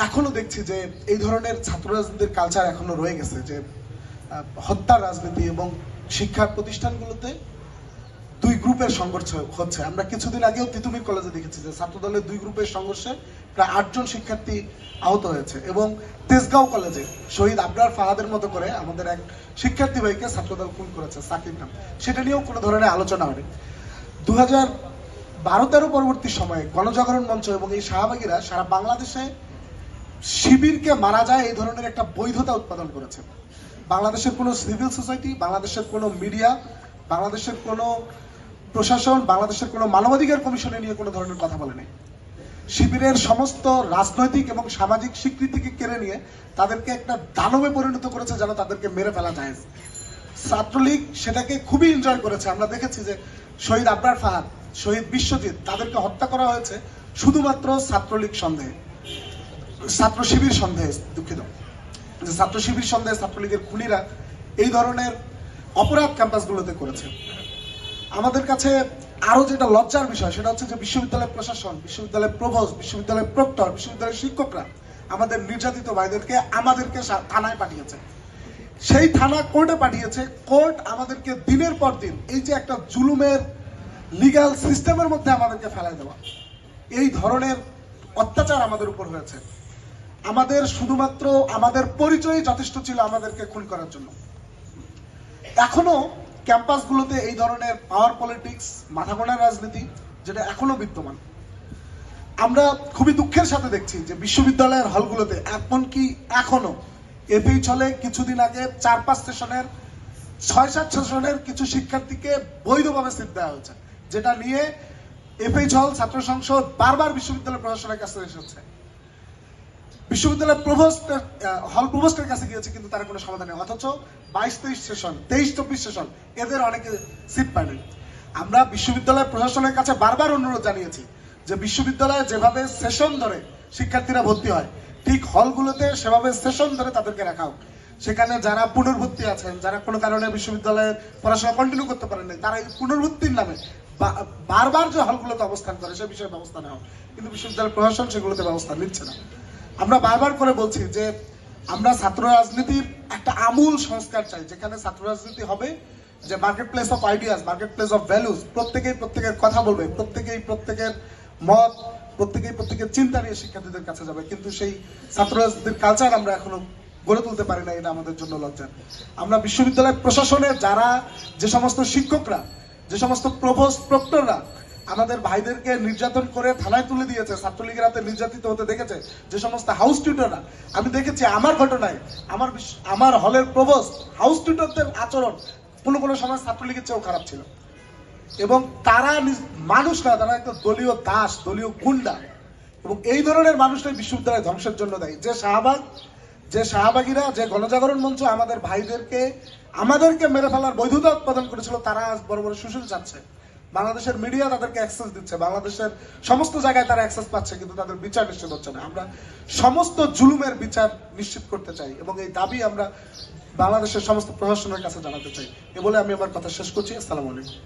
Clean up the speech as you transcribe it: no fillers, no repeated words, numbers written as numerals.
এখনো দেখছি যে এই ধরনের ছাত্র রাজনীতির কালচার এখনো রয়ে গেছে, যে হত্যার রাজনীতি এবং শিক্ষা প্রতিষ্ঠানগুলোতে দুই গ্রুপের সংঘর্ষ হচ্ছে। আমরা কিছুদিন আগেও তিতুমির কলেজে দেখেছি যে ছাত্রদলের দুই গ্রুপের সংঘর্ষে প্রায় 8 জন শিক্ষার্থী আহত হয়েছে, এবং তেজগাঁও কলেজে শহীদ আবরার ফাহাদের মতো করে আমাদের এক শিক্ষার্থী ভাইকে ছাত্রদল খুন করেছে, সাকিব নাম। সেটা নিয়েও কোনো ধরনের আলোচনা হয়নি। 2012-13 পরবর্তী সময়ে গণজাগরণ মঞ্চ এবং এই শাহবাগীরা সারা বাংলাদেশে শিবিরকে মারা যায় এই ধরনের একটা বৈধতা উৎপাদন করেছে। বাংলাদেশের কোনো সিভিল সোসাইটি, বাংলাদেশের কোনো মিডিয়া, বাংলাদেশের কোনো প্রশাসন, বাংলাদেশের কোনো মানবাধিকার কমিশনে নিয়ে কোনো ধরনের কথা বলে নেই। শিবিরের সমস্ত রাজনৈতিক এবং সামাজিক স্বীকৃতিকে কেড়ে নিয়ে তাদেরকে একটা দানবে পরিণত করেছে, যেন তাদেরকে মেরে ফেলা যায়। ছাত্রলীগ সেটাকে খুবই এনজয় করেছে। আমরা দেখেছি যে শহীদ আবরার ফাহাদ, শহীদ বিশ্বজিৎ, তাদেরকে হত্যা করা হয়েছে শুধুমাত্র ছাত্রলীগ সন্দেহে, ছাত্র শিবির সন্দেহে, দুঃখিত, যে ছাত্র শিবির সন্দেহে ছাত্রলীগের খুনিরা এই ধরনের অপরাধ ক্যাম্পাসগুলোতে করেছে। আমাদের কাছে আরো যেটা লজ্জার বিষয় সেটা হচ্ছে যে বিশ্ববিদ্যালয় প্রশাসন, বিশ্ববিদ্যালয় প্রভোস্ট, বিশ্ববিদ্যালয় প্রক্টর, বিশ্ববিদ্যালয়ের শিক্ষকরা আমাদের নির্যাতিত ভাইদেরকে আমাদেরকে থানায় পাঠিয়েছে। সেই থানা কোর্টে পাঠিয়েছে, কোর্ট আমাদেরকে দিনের পর দিন এই যে একটা জুলুমের লিগ্যাল সিস্টেমের মধ্যে আমাদেরকে ফেলাই দেওয়া, এই ধরনের অত্যাচার আমাদের উপর হয়েছে। আমাদের শুধুমাত্র আমাদের পরিচয় যথেষ্ট ছিল আমাদেরকে খুন করার জন্য। এখনো ক্যাম্পাসগুলোতে এই ধরনের পাওয়ার পলিটিক্স, মাথাগোনার রাজনীতি যেটা এখনো বিদ্যমান। আমরা খুবই দুঃখের সাথে দেখছি যে বিশ্ববিদ্যালয়ের হলগুলোতে এমনকি এখনো এফএইচ হলে কিছুদিন আগে 4-5 সেশনের 6-7 সেশনের কিছু শিক্ষার্থীকে বৈধভাবে সিট দেওয়া হয়েছে, যেটা নিয়ে এফএইচ হল, ছাত্র সংসদ বারবার বিশ্ববিদ্যালয় প্রশাসনের কাছে এসেছে। বিশ্ববিদ্যালয় প্রভোস্টের হল প্রভোস্টের কাছে গিয়েছে, কিন্তু তার কোনো সমাধান নেই। অথচ 22-23 সেশন, 23-24 সেশন এদের অনেকে সিট পায়নি। আমরা বিশ্ববিদ্যালয় প্রশাসনের কাছে বারবার অনুরোধ জানিয়েছি যে বিশ্ববিদ্যালয়ে যেভাবে সেশন ধরে শিক্ষার্থীরা ভর্তি হয়, ঠিক হলগুলোতে সেভাবে সেশন ধরে তাদেরকে রাখা হোক। সেখানে যারা পুনর্ভর্তি আছেন, যারা কোনো কারণে বিশ্ববিদ্যালয়ের পড়াশোনা কন্টিনিউ করতে পারেন নাই, তারা এই পুনর্ভর্তির নামে বারবার যে হলগুলোতে অবস্থান করে সে বিষয়ে ব্যবস্থা নেওয়া, কিন্তু বিশ্ববিদ্যালয় প্রশাসন সেগুলোতে ব্যবস্থা নিচ্ছে না। আমরা বারবার করে বলছি যে আমরা ছাত্র রাজনীতির একটা আমূল সংস্কার চাই, যেখানে ছাত্র রাজনীতি হবে যে market place of ideas, market place of values, প্রত্যেকেই প্রত্যেকের কথা বলবে, প্রত্যেকেই প্রত্যেকের মত, প্রত্যেকেই প্রত্যেকের চিন্তা নিয়ে শিক্ষার্থীদের কাছে যাবে। কিন্তু সেই ছাত্র রাজনীতির কালচার আমরা এখনো গড়ে তুলতে পারি না, এটা আমাদের জন্য লজ্জা। আমরা বিশ্ববিদ্যালয় প্রশাসনের যারা, যে সমস্ত শিক্ষকরা, যে সমস্ত প্রভোস্ট প্রক্টররা আমাদের ভাইদেরকে নির্যাতন করে থানায় তুলে দিয়েছে, ছাত্রলীগের হাতে নির্যাতিত হতে দেখেছে, যে সমস্ত হাউস টিউটররা, আমি দেখেছি আমার ঘটনায় আমার হলের প্রভোস্ট হাউস টিউটরদের আচরণ কোনো সময় ছাত্রলীগের চেয়েও খারাপ ছিল। এবং তারা মানুষ না, তারা একটা দলীয় দাস, দলীয় গুন্ডা, এবং এই ধরনের মানুষটাই বিশ্ববিদ্যালয় ধ্বংসের জন্য দেয়। যে শাহবাগীরা, যে গণজাগরণ মঞ্চ আমাদের ভাইদেরকে আমাদেরকে মেরে ফেলার বৈধতা উৎপাদন করেছিল, তারা আজ বড় বড় সুযোগ চাচ্ছে। বাংলাদেশের মিডিয়া তাদেরকে অ্যাক্সেস দিচ্ছে, বাংলাদেশের সমস্ত জায়গায় তারা অ্যাক্সেস পাচ্ছে, কিন্তু তাদের বিচার নিশ্চিত হচ্ছে না। আমরা সমস্ত জুলুমের বিচার নিশ্চিত করতে চাই, এবং এই দাবি আমরা বাংলাদেশের সমস্ত প্রশাসনের কাছে জানাতে চাই। এ বলে আমি আমার কথা শেষ করছি। আসসালামু আলাইকুম।